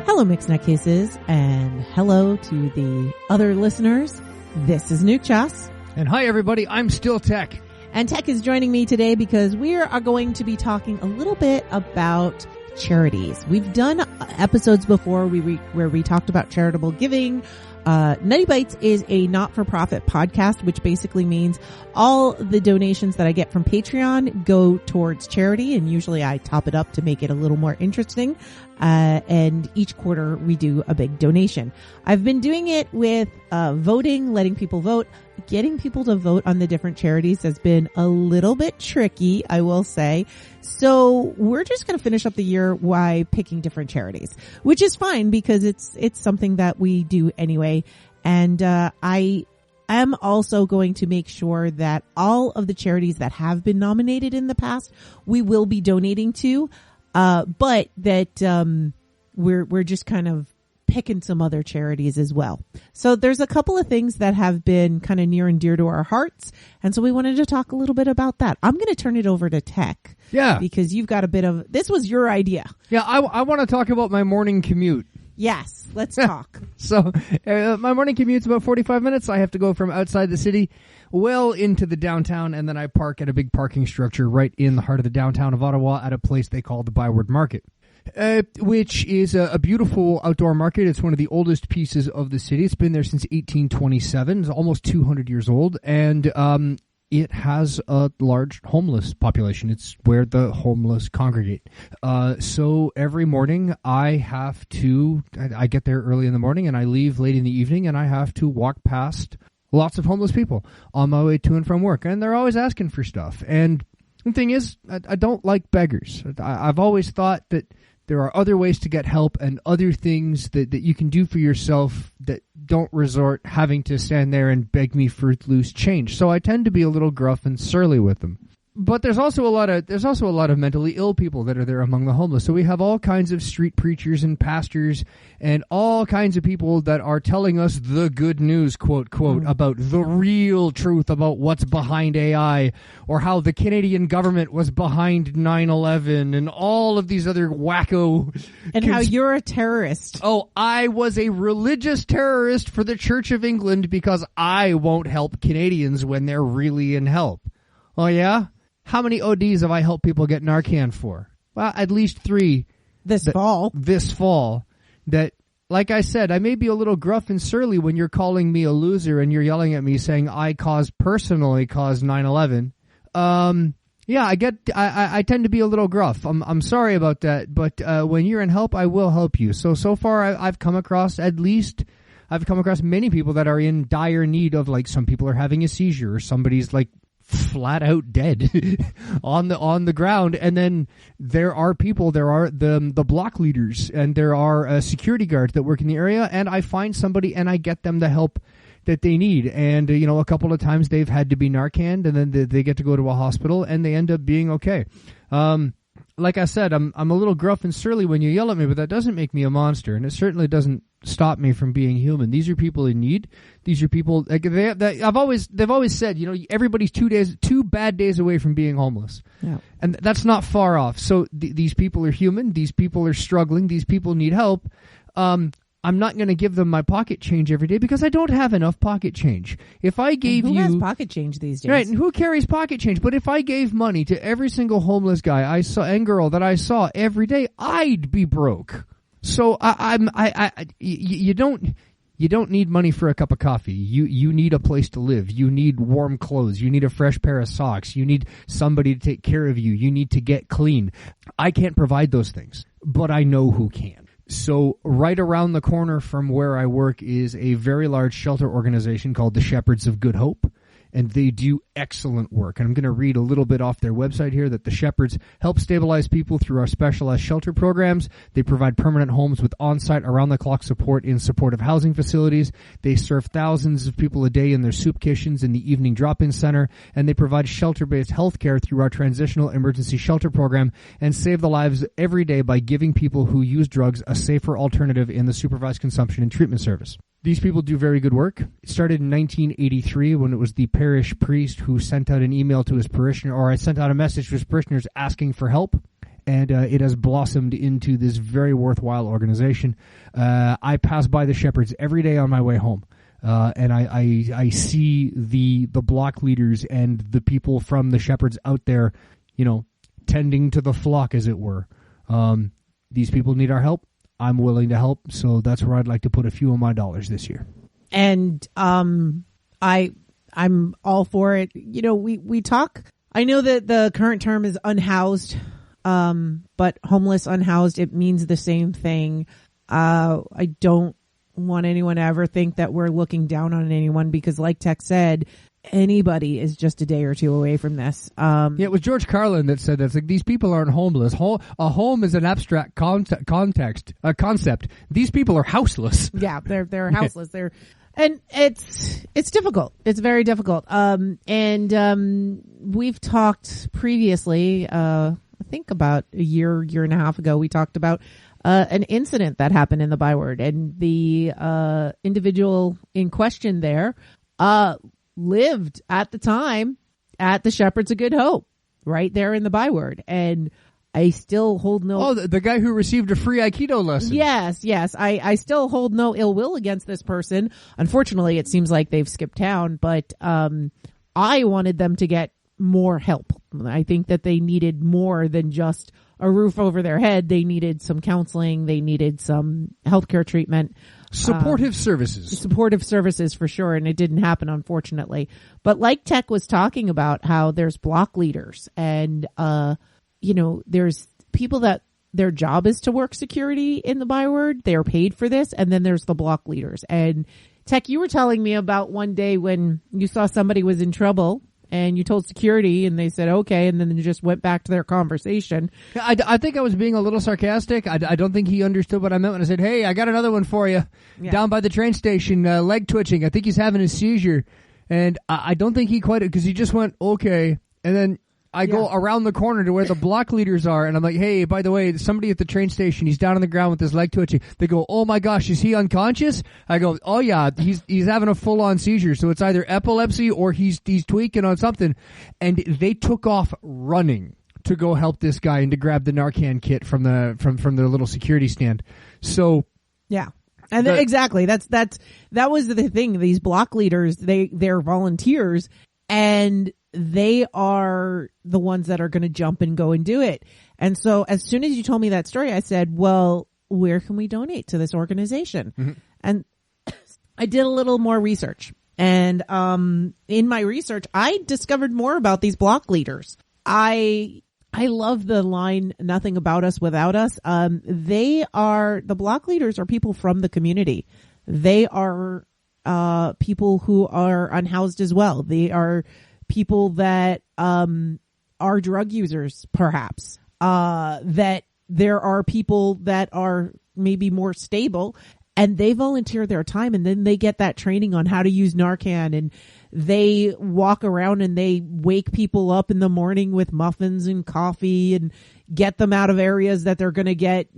Hello, Mixed Nutcases, and hello to the other listeners. This is Nuke Chas. And hi, everybody. I'm Still Tech. And Tech is joining me today because we are going to be talking a little bit about charities. We've done episodes before where we talked about charitable giving. Nutty Bites is a not-for-profit podcast, which basically means all the donations that I get from Patreon go towards charity, and usually I top it up to make it a little more interesting. And each quarter we do a big donation. I've been doing it with voting, letting people vote. Getting people to vote on the different charities has been a little bit tricky, I will say. So we're just going to finish up the year by picking different charities, which is fine because it's something that we do anyway. And I am also going to make sure that all of the charities that have been nominated in the past, we will be donating to, but that we're just kind of picking some other charities as well. So there's a couple of things that have been kind of near and dear to our hearts. And so we wanted to talk a little bit about that. I'm going to turn it over to Tech. Yeah. Because you've got a bit of, this was your idea. Yeah, I want to talk about my morning commute. Yes, let's talk. So my morning commute's about 45 minutes. I have to go from outside the city well into the downtown, and then I park at a big parking structure right in the heart of the downtown of Ottawa at a place they call the Byward Market. Which is a beautiful outdoor market. It's one of the oldest pieces of the city. It's been there since 1827. It's almost 200 years old. And it has a large homeless population. It's where the homeless congregate. So every morning I get there early in the morning and I leave late in the evening, and I have to walk past lots of homeless people on my way to and from work. And they're always asking for stuff. And the thing is, I don't like beggars. I've always thought that there are other ways to get help and other things that you can do for yourself that don't resort having to stand there and beg me for loose change. So I tend to be a little gruff and surly with them. But there's also a lot of mentally ill people that are there among the homeless. So we have all kinds of street preachers and pastors and all kinds of people that are telling us the good news, quote, about the real truth about what's behind AI, or how the Canadian government was behind 9/11 and all of these other wacko... And how you're a terrorist. Oh, I was a religious terrorist for the Church of England because I won't help Canadians when they're really in help. Oh, yeah? How many ODs have I helped people get Narcan for? Well, at least 3. This fall. That, like I said, I may be a little gruff and surly when you're calling me a loser and you're yelling at me saying I personally caused 9/11. Yeah, I tend to be a little gruff. I'm sorry about that, but when you're in help, I will help you. So far I've come across many people that are in dire need of, like, some people are having a seizure, or somebody's like flat out dead on the ground, and then there are the block leaders, and there are security guards that work in the area, and I find somebody and I get them the help that they need. And a couple of times they've had to be Narcaned, and then they get to go to a hospital and they end up being okay. Like I said, I'm a little gruff and surly when you yell at me, but that doesn't make me a monster, and it certainly doesn't stop me from being human. These are people in need. These are people they've always said, everybody's 2 bad days away from being homeless. Yeah. And that's not far off. So these people are human. These people are struggling. These people need help. I'm not going to give them my pocket change every day because I don't have enough pocket change. If I gave who has pocket change these days? Right, and who carries pocket change? But if I gave money to every single homeless guy I saw and girl that I saw every day, I'd be broke. So you don't need money for a cup of coffee. You need a place to live. You need warm clothes. You need a fresh pair of socks. You need somebody to take care of you. You need to get clean. I can't provide those things, but I know who can. So right around the corner from where I work is a very large shelter organization called the Shepherds of Good Hope. and they do excellent work. And I'm going to read a little bit off their website here that the Shepherds help stabilize people through our specialized shelter programs. They provide permanent homes with on-site, around-the-clock support in supportive housing facilities. They serve thousands of people a day in their soup kitchens in the evening drop-in center, and they provide shelter-based health care through our transitional emergency shelter program and save the lives every day by giving people who use drugs a safer alternative in the supervised consumption and treatment service. These people do very good work. It started in 1983 when it was the parish priest who sent out an email to his parishioner, or I sent out a message to his parishioners asking for help. and it has blossomed into this very worthwhile organization. I pass by the Shepherds every day on my way home. And I see the block leaders and the people from the Shepherds out there, tending to the flock, as it were. These people need our help. I'm willing to help, so that's where I'd like to put a few of my dollars this year. And I'm all for it. We talk. I know that the current term is unhoused, but homeless, unhoused, it means the same thing. I don't want anyone to ever think that we're looking down on anyone, because like Tech said, anybody is just a day or two away from this. It was George Carlin that said that. It's like, these people aren't homeless. A home is an abstract concept. These people are houseless. Yeah, they're houseless. And it's difficult. It's very difficult. We've talked previously, I think about a year and a half ago, we talked about an incident that happened in the Byward, and the individual in question there lived at the time at the Shepherds of Good Hope, right there in the Byward. And I still hold no... Oh, the guy who received a free Aikido lesson. Yes. I still hold no ill will against this person. Unfortunately, it seems like they've skipped town, but I wanted them to get more help. I think that they needed more than just a roof over their head. They needed some counseling. They needed some healthcare treatment. Supportive services for sure. And it didn't happen, unfortunately. But like Tech was talking about, how there's block leaders and, there's people that their job is to work security in the Byward. They're paid for this. And then there's the block leaders. And Tech, you were telling me about one day when you saw somebody was in trouble and you told security and they said, okay. And then you just went back to their conversation. I think I was being a little sarcastic. I don't think he understood what I meant when I said, hey, I got another one for you. Yeah. Down by the train station, leg twitching. I think he's having a seizure. And I don't think he quite, because he just went, okay. And then I go around the corner to where the block leaders are, and I'm like, hey, by the way, somebody at the train station, he's down on the ground with his leg twitching. They go, oh my gosh, is he unconscious? I go, oh yeah, he's having a full-on seizure, so it's either epilepsy or he's tweaking on something. And they took off running to go help this guy and to grab the Narcan kit from their little security stand. So yeah. And exactly, that was the thing. These block leaders, they're volunteers, and they are the ones that are going to jump and go and do it. And so as soon as you told me that story, I said, well, where can we donate to this organization? Mm-hmm. And I did a little more research. And in my research, I discovered more about these block leaders. I love the line, nothing about us without us. The block leaders are people from the community. They are people who are unhoused as well. They are people that are drug users, perhaps. That there are people that are maybe more stable, and they volunteer their time, and then they get that training on how to use Narcan, and they walk around and they wake people up in the morning with muffins and coffee and get them out of areas that they're going to get,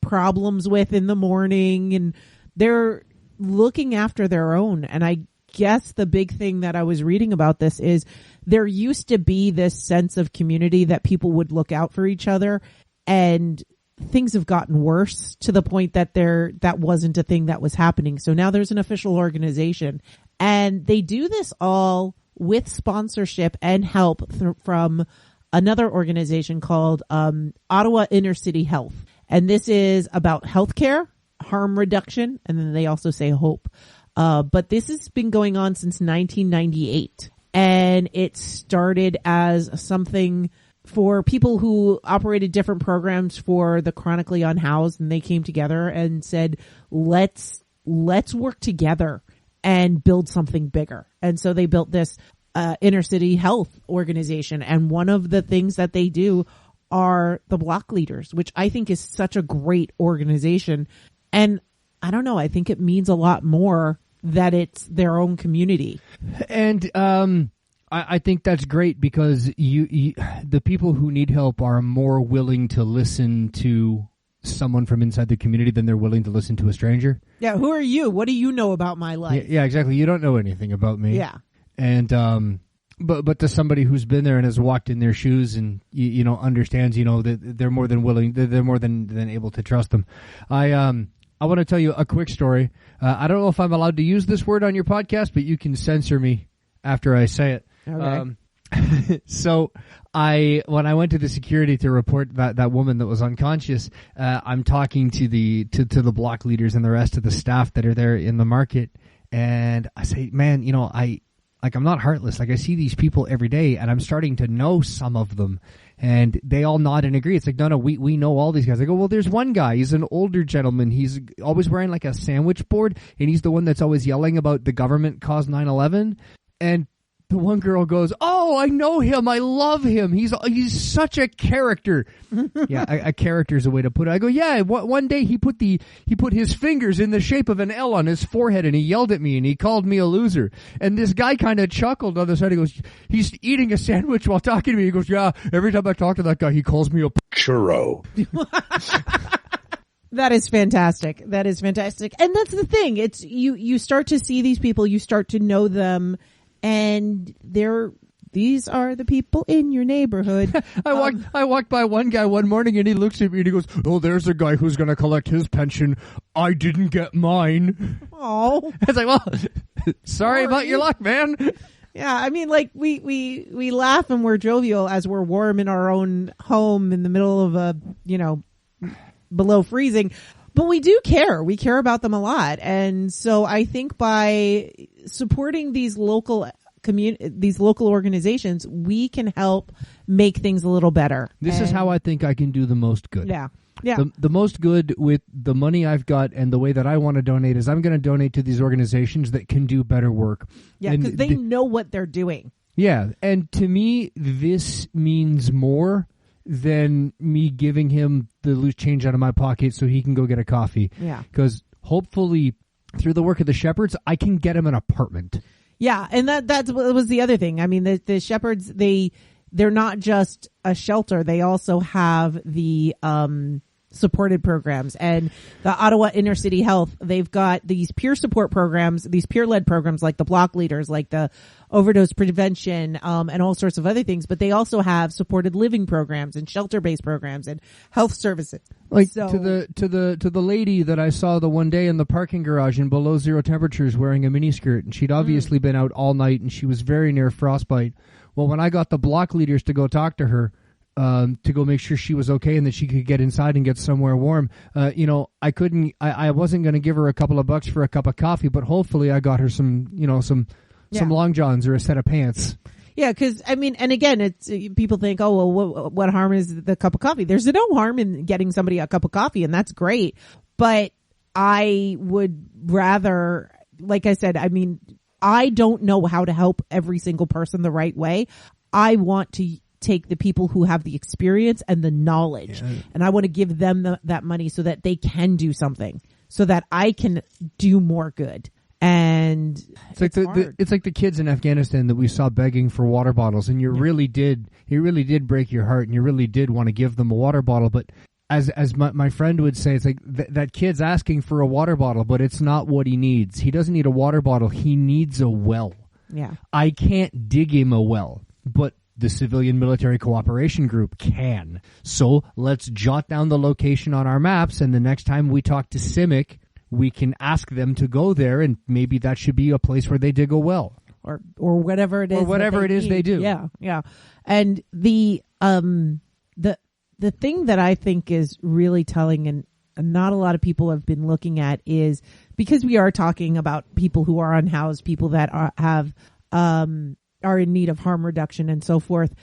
problems with in the morning. And they're looking after their own. And I guess the big thing that I was reading about this is there used to be this sense of community that people would look out for each other, and things have gotten worse to the point that that wasn't a thing that was happening. So now there's an official organization, and they do this all with sponsorship and help from another organization called Ottawa Inner City Health. And this is about healthcare, harm reduction, and then they also say hope. But this has been going on since 1998, and it started as something for people who operated different programs for the chronically unhoused, and they came together and said, let's work together and build something bigger. And so they built this inner city health organization, and one of the things that they do are the block leaders, which I think is such a great organization. And I don't know, I think it means a lot more that it's their own community. And I think that's great, because the people who need help are more willing to listen to someone from inside the community than they're willing to listen to a stranger. Yeah, who are you? What do you know about my life? Yeah, exactly. You don't know anything about me. Yeah. And But to somebody who's been there and has walked in their shoes and you know understands, you know, that they're more than willing, they're more than able to trust them. I want to tell you a quick story. I don't know if I'm allowed to use this word on your podcast, but you can censor me after I say it. Okay. So when I went to the security to report that woman that was unconscious, I'm talking to the block leaders and the rest of the staff that are there in the market, and I say, man, you know, I'm not heartless. Like, I see these people every day, and I'm starting to know some of them, and they all nod and agree. It's like, no, we know all these guys. I go, well, there's one guy. He's an older gentleman. He's always wearing like a sandwich board, and he's the one that's always yelling about the government caused 9/11, and the one girl goes, oh, I know him. I love him. He's such a character. Yeah, a character is a way to put it. I go, yeah, one day he put his fingers in the shape of an L on his forehead, and he yelled at me, and he called me a loser. And this guy kind of chuckled on the side. He goes, he's eating a sandwich while talking to me. He goes, yeah, every time I talk to that guy, he calls me a churro. That is fantastic. That is fantastic. And that's the thing. It's you start to see these people, you start to know them, and these are the people in your neighborhood. I walked by one guy one morning, and he looks at me and he goes, oh, there's a guy who's going to collect his pension. I didn't get mine. Oh. I was like, well, sorry about your luck, man. Yeah, I mean, like, we laugh and we're jovial as we're warm in our own home in the middle of below freezing. But we do care. We care about them a lot. And so I think by supporting these local organizations, we can help make things a little better. This is how I think I can do the most good. Yeah. Yeah. The most good with the money I've got and the way that I want to donate is I'm going to donate to these organizations that can do better work. Yeah, because they know what they're doing. Yeah. And to me, this means more than me giving him the loose change out of my pocket so he can go get a coffee. Yeah. Because hopefully through the work of the Shepherds, I can get him an apartment. Yeah, and that was the other thing. I mean, the Shepherds, they're not just a shelter. They also have the supported programs, and the Ottawa Inner City Health, they've got these peer support programs, these peer-led programs like the block leaders, like the overdose prevention, and all sorts of other things. But they also have supported living programs and shelter-based programs and health services. Like to the lady that I saw the one day in the parking garage in below zero temperatures wearing a miniskirt, and she'd obviously been out all night, and she was very near frostbite. Well, when I got the block leaders to go talk to her, to go make sure she was okay and that she could get inside and get somewhere warm. I wasn't going to give her a couple of bucks for a cup of coffee, but hopefully I got her some long johns or a set of pants. Yeah, because, I mean, and again, it's people think, oh, well, what harm is the cup of coffee? There's no harm in getting somebody a cup of coffee, and that's great. But I would rather, like I said, I mean, I don't know how to help every single person the right way. I want to take the people who have the experience and the knowledge, and I want to give them that money so that they can do something, so that I can do more good. And it's like the kids in Afghanistan that we saw begging for water bottles, and it really did break your heart, and you really did want to give them a water bottle. But as my friend would say, it's like that kid's asking for a water bottle, but it's not what he needs. He doesn't need a water bottle. He needs a well. Yeah. I can't dig him a well, but the Civilian Military Cooperation Group can. So let's jot down the location on our maps, and the next time we talk to CIMIC, we can ask them to go there, and maybe that should be a place where they dig a well. Or whatever it is. Or whatever it is they do. Yeah, yeah. And the thing that I think is really telling, and not a lot of people have been looking at, is because we are talking about people who are unhoused, people that are in need of harm reduction and so forth.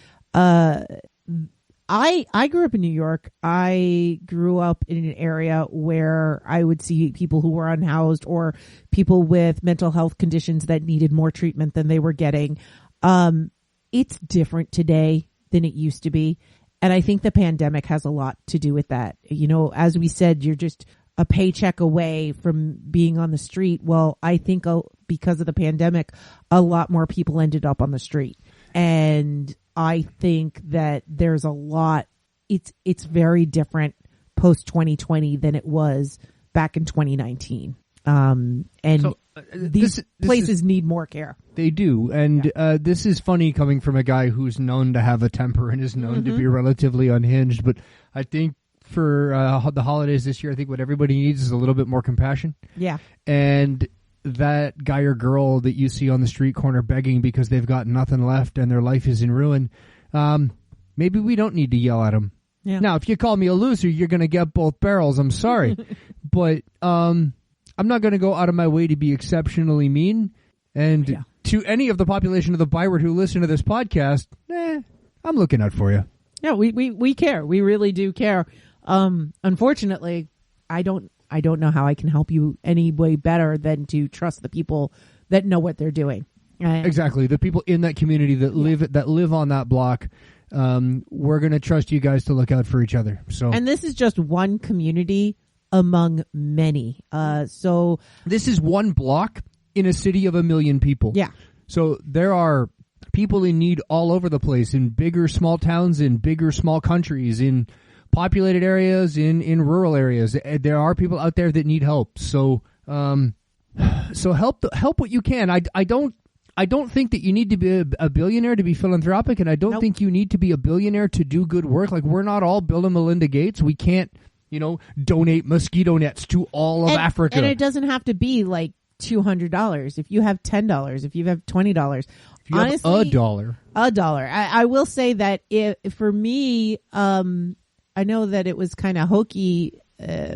I grew up in New York. I grew up in an area where I would see people who were unhoused or people with mental health conditions that needed more treatment than they were getting. It's different today than it used to be. And I think the pandemic has a lot to do with that. You know, as we said, you're just a paycheck away from being on the street. Well, I think because of the pandemic, a lot more people ended up on the street. And I think that there's a lot, it's very different post 2020 than it was back in 2019. And So, these places need more care. They do, and this is funny coming from a guy who's known to have a temper and is known to be relatively unhinged. But I think for the holidays this year, I think what everybody needs is a little bit more compassion. Yeah. And that guy or girl that you see on the street corner begging because they've got nothing left and their life is in ruin, maybe we don't need to yell at them. Yeah. Now, if you call me a loser, you're going to get both barrels. I'm sorry. But I'm not going to go out of my way to be exceptionally mean. And to any of the population of the Byward who listen to this podcast, I'm looking out for you. Yeah, we care. We really do care. Unfortunately, I don't know how I can help you any way better than to trust the people that know what they're doing. Exactly. The people in that community that live on that block. We're going to trust you guys to look out for each other. So, and this is just one community among many. So this is one block in a city of 1 million people. Yeah. So there are people in need all over the place, in bigger small towns, in bigger small countries, in populated areas, in rural areas. There are people out there that need help. So help what you can. I don't think that you need to be a billionaire to be philanthropic, and I don't think you need to be a billionaire to do good work. Like, we're not all Bill and Melinda Gates. We can't, donate mosquito nets to all of Africa. And it doesn't have to be like $200. If you have $10, if you have $20, if you honestly, have $1. $1. I will say that for me, I know that it was kind of hokey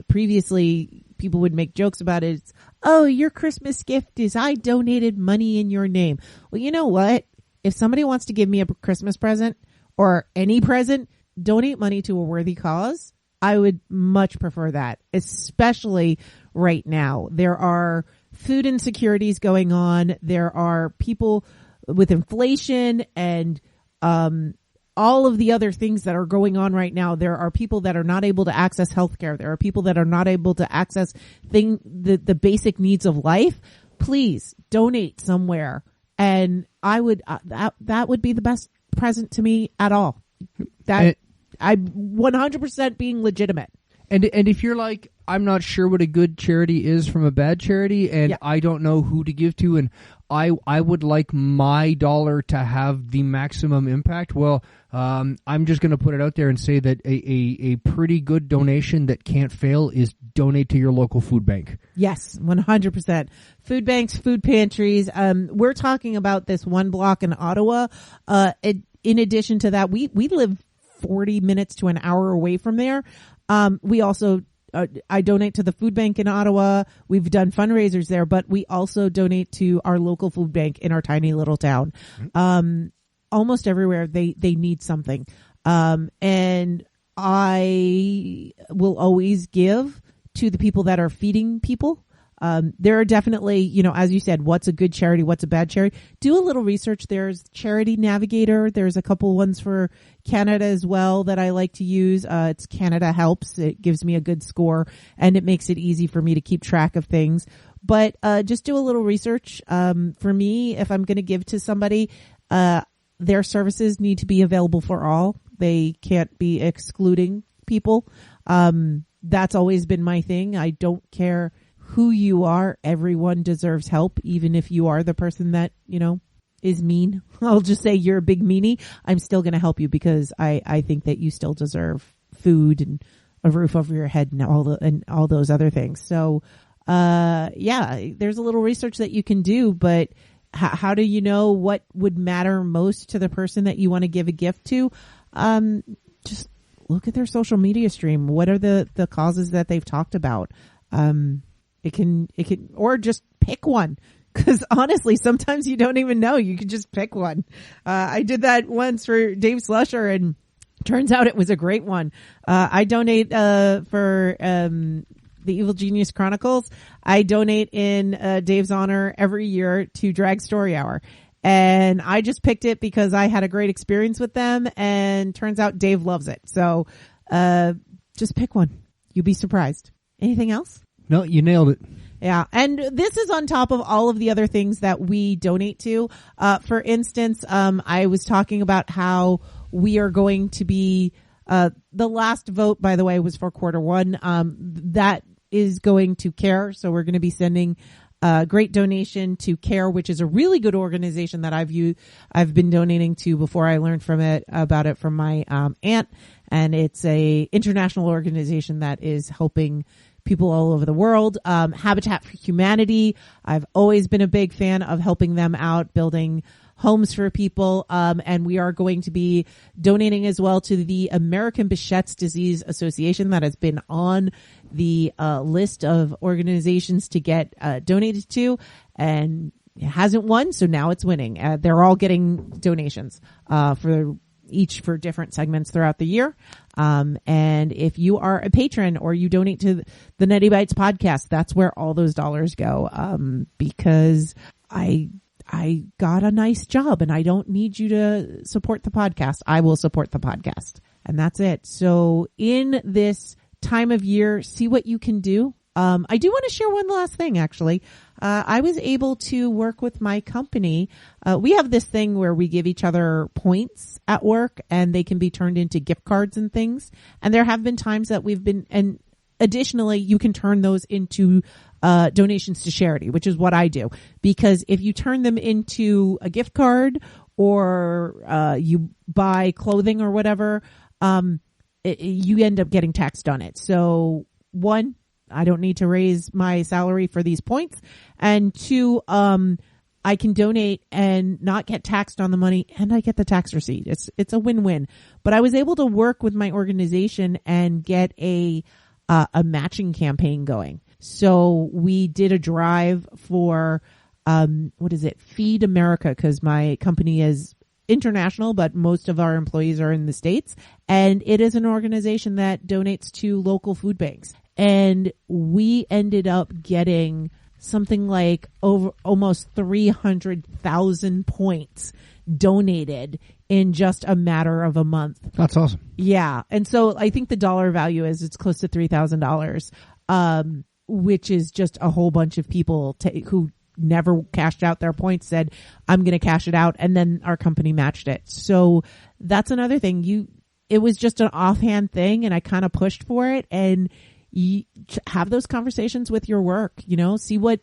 previously. People would make jokes about it. It's, oh, your Christmas gift is I donated money in your name. Well, you know what? If somebody wants to give me a Christmas present or any present, donate money to a worthy cause. I would much prefer that, especially right now. There are food insecurities going on. There are people with inflation and all of the other things that are going on right now. There are people that are not able to access healthcare. There are people that are not able to access the basic needs of life. Please donate somewhere. And I would, that would be the best present to me at all. I'm 100% being legitimate. And if you're like, I'm not sure what a good charity is from a bad charity, and I don't know who to give to, and I would like my dollar to have the maximum impact, well, I'm just going to put it out there and say that a pretty good donation that can't fail is donate to your local food bank. Yes, 100%. Food banks, food pantries. We're talking about this one block in Ottawa. In addition to that, we live 40 minutes to an hour away from there. We also, I donate to the food bank in Ottawa. We've done fundraisers there, but we also donate to our local food bank in our tiny little town. Almost everywhere they need something. And I will always give to the people that are feeding people. There are definitely, as you said, what's a good charity, what's a bad charity. Do a little research. There's Charity Navigator. There's a couple ones for Canada as well that I like to use. It's Canada Helps. It gives me a good score and it makes it easy for me to keep track of things. But just do a little research. For me, if I'm going to give to somebody, their services need to be available for all. They can't be excluding people. That's always been my thing. I don't care who you are. Everyone deserves help, even if you are the person that, is mean. I'll just say you're a big meanie. I'm still going to help you because I think that you still deserve food and a roof over your head and all those other things. So, there's a little research that you can do, but how do you know what would matter most to the person that you want to give a gift to? Just look at their social media stream. What are the causes that they've talked about? It can, or just pick one. Cause honestly, sometimes you don't even know. You can just pick one. I did that once for Dave Slusher and turns out it was a great one. I donate, for, the Evil Genius Chronicles. I donate in, Dave's honor every year to Drag Story Hour. And I just picked it because I had a great experience with them and turns out Dave loves it. So, just pick one. You'll be surprised. Anything else? No, you nailed it. Yeah. And this is on top of all of the other things that we donate to. For instance, I was talking about how we are going to be, the last vote, by the way, was for Q1. That is going to CARE. So we're going to be sending a great donation to CARE, which is a really good organization that I've been donating to before I learned about it from my aunt. And it's a international organization that is helping people all over the world. Habitat for Humanity. I've always been a big fan of helping them out, building homes for people. And we are going to be donating as well to the American Behçet's Disease Association that has been on the list of organizations to get donated to, and it hasn't won. So now it's winning. They're all getting donations for different segments throughout the year. And if you are a patron or you donate to the Nutty Bites podcast, that's where all those dollars go. Because I got a nice job and I don't need you to support the podcast. I will support the podcast, and that's it. So in this time of year, see what you can do. I do want to share one last thing, actually. I was able to work with my company. We have this thing where we give each other points at work and they can be turned into gift cards and things. And there have been times that and additionally, you can turn those into donations to charity, which is what I do. Because if you turn them into a gift card or you buy clothing or whatever, you end up getting taxed on it. So one, I don't need to raise my salary for these points. And two, I can donate and not get taxed on the money, and I get the tax receipt. It's a win-win. But I was able to work with my organization and get a matching campaign going. So we did a drive for, Feed America, because my company is international, but most of our employees are in the States. And it is an organization that donates to local food banks. And we ended up getting something like over almost 300,000 points donated in just a matter of a month. That's awesome. Yeah. And so I think the dollar value it's close to $3,000, which is just a whole bunch of people who never cashed out their points said, I'm going to cash it out. And then our company matched it. So that's another thing. It was just an offhand thing, and I kind of pushed for it, and you have those conversations with your work, see what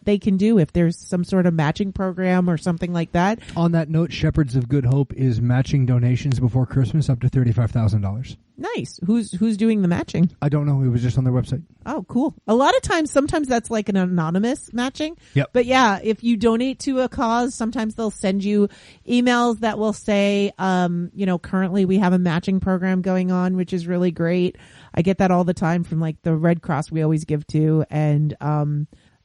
they can do if there's some sort of matching program or something like that. On that note, Shepherds of Good Hope is matching donations before Christmas up to $35,000. Nice. Who's doing the matching? I don't know. It was just on their website. Oh, cool. A lot of times, sometimes that's like an anonymous matching. Yep. But yeah, if you donate to a cause, sometimes they'll send you emails that will say, currently we have a matching program going on, which is really great. I get that all the time from like the Red Cross we always give to, and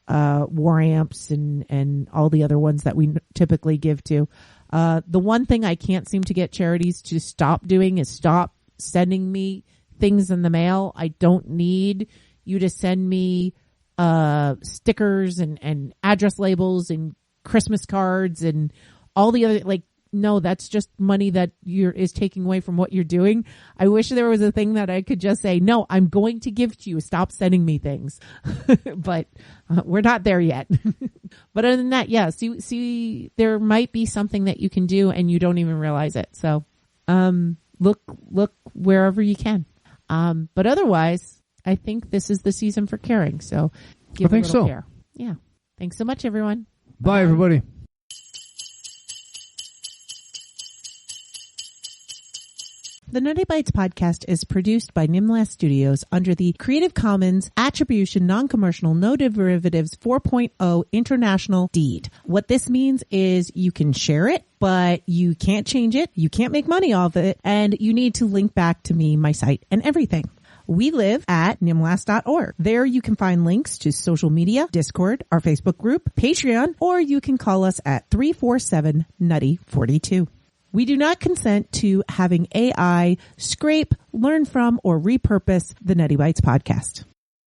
War Amps and all the other ones that we typically give to. The one thing I can't seem to get charities to stop doing is stop sending me things in the mail. I don't need you to send me stickers and address labels and Christmas cards and all the other, no, that's just money that is taking away from what you're doing. I wish there was a thing that I could just say, no, I'm going to give to you. Stop sending me things. But we're not there yet. But other than that, yeah, see, there might be something that you can do and you don't even realize it. So, look wherever you can. But otherwise, I think this is the season for caring. So give a little care. Yeah. Thanks so much, everyone. Bye, everybody. The Nutty Bites podcast is produced by Nimlas Studios under the Creative Commons Attribution Non-Commercial No Derivatives 4.0 International Deed. What this means is you can share it, but you can't change it, you can't make money off it, and you need to link back to me, my site, and everything. We live at nimlas.org. There you can find links to social media, Discord, our Facebook group, Patreon, or you can call us at 347-NUTTY-42. We do not consent to having AI scrape, learn from, or repurpose the Nutty Bites podcast.